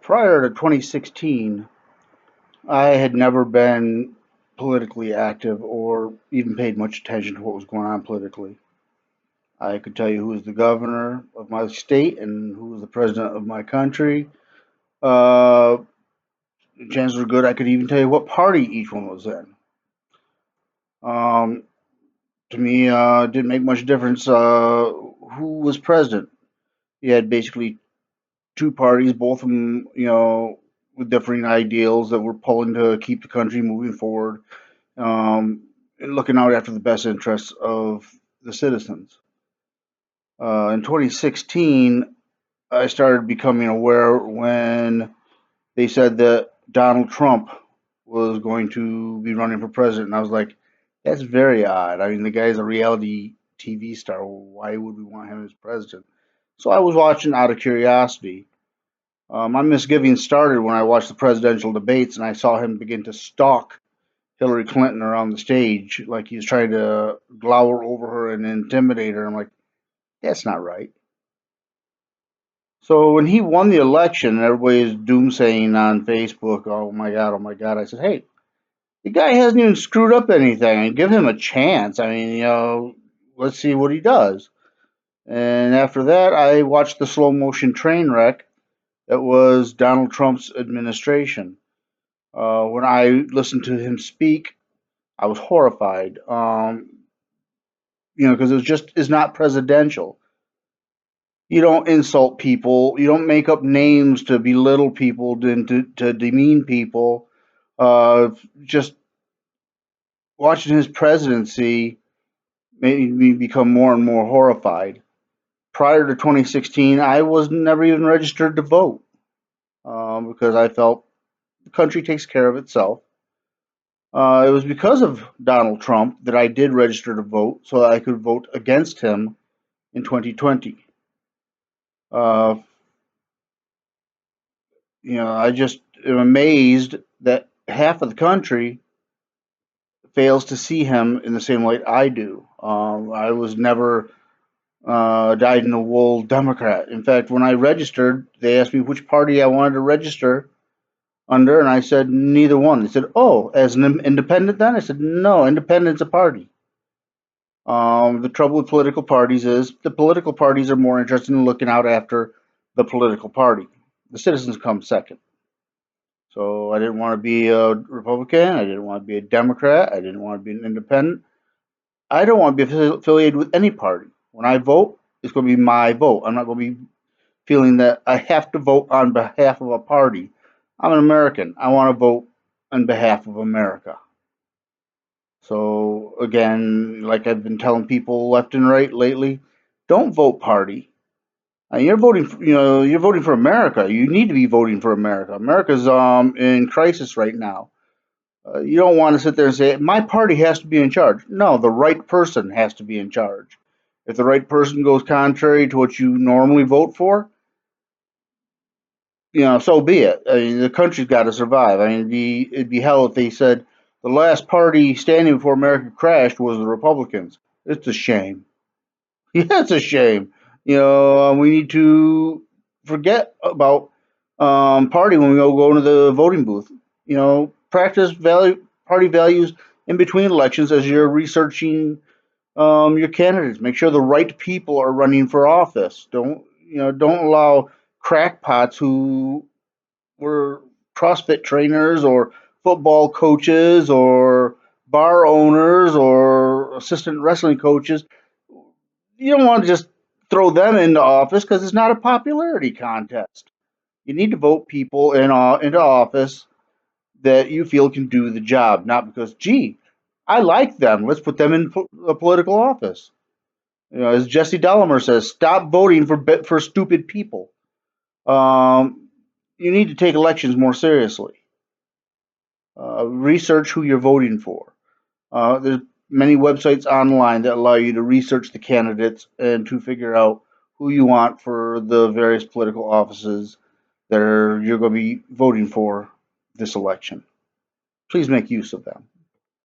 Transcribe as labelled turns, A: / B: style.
A: Prior to 2016, I had never been politically active or even paid much attention to what was going on politically. I could tell you who was the governor of my state and who was the president of my country. Uh, Chances were good I could even tell you what party each one was in. Um, to me, it didn't make much difference who was president. You had basically two parties, both of them, with differing ideals that were pulling to keep the country moving forward, and looking out after the best interests of the citizens. In 2016, I started becoming aware when they said that Donald Trump was going to be running for president. And I was like, that's very odd. I mean, the guy's a reality TV star. Why would we want him as president? So I was watching out of curiosity. My misgivings started when I watched the presidential debates and I saw him begin to stalk Hillary Clinton around the stage like he was trying to glower over her and intimidate her. I'm like, that's not right. So when he won the election, and everybody is doomsaying on Facebook, oh my God, I said, hey, the guy hasn't even screwed up anything. I mean, give him a chance. I mean, let's see what he does. And after that, I watched the slow motion train wreck that was Donald Trump's administration. When I listened to him speak, I was horrified. Because it was just is not presidential. You don't insult people. You don't make up names to belittle people, to demean people. Just watching his presidency made me become more and more horrified. Prior to 2016, I was never even registered to vote because I felt the country takes care of itself. It was because of Donald Trump that I did register to vote so that I could vote against him in 2020. Uh, I just am amazed that half of the country fails to see him in the same light I do. I was never dyed in the wool Democrat. In fact, when I registered, they asked me which party I wanted to register under, and I said neither one. They said, "Oh, as an independent, then?" I said, "No, independent's a party." The trouble with political parties is the political parties are more interested in looking out after the political party. The citizens come second. So I didn't want to be a Republican. I didn't want to be a Democrat. I didn't want to be an independent. I don't want to be affiliated with any party. When I vote, it's going to be my vote. I'm not going to be feeling that I have to vote on behalf of a party. I'm an American. I want to vote on behalf of America. So again, like I've been telling people left and right lately, don't vote party. You're voting, you're voting for America. You need to be voting for America. America's in crisis right now. You don't want to sit there and say my party has to be in charge. No, the right person has to be in charge. If the right person goes contrary to what you normally vote for, so be it. I mean, the country's got to survive. I mean, it'd be hell if they said the last party standing before America crashed was the Republicans. It's a shame. Yeah, it's a shame. We need to forget about party when we go into the voting booth. Practice party values in between elections as you're researching your candidates. Make sure the right people are running for office. Don't allow crackpots who were CrossFit trainers or football coaches or bar owners or assistant wrestling coaches. You don't want to just throw them into office because it's not a popularity contest. You need to vote people into office that you feel can do the job, not because, gee, I like them. Let's put them in a political office. As Jesse Dahmer says, stop voting for stupid people. You need to take elections more seriously. Research who you're voting for. There's many websites online that allow you to research the candidates and to figure out who you want for the various political offices that you're going to be voting for this election. Please make use of them.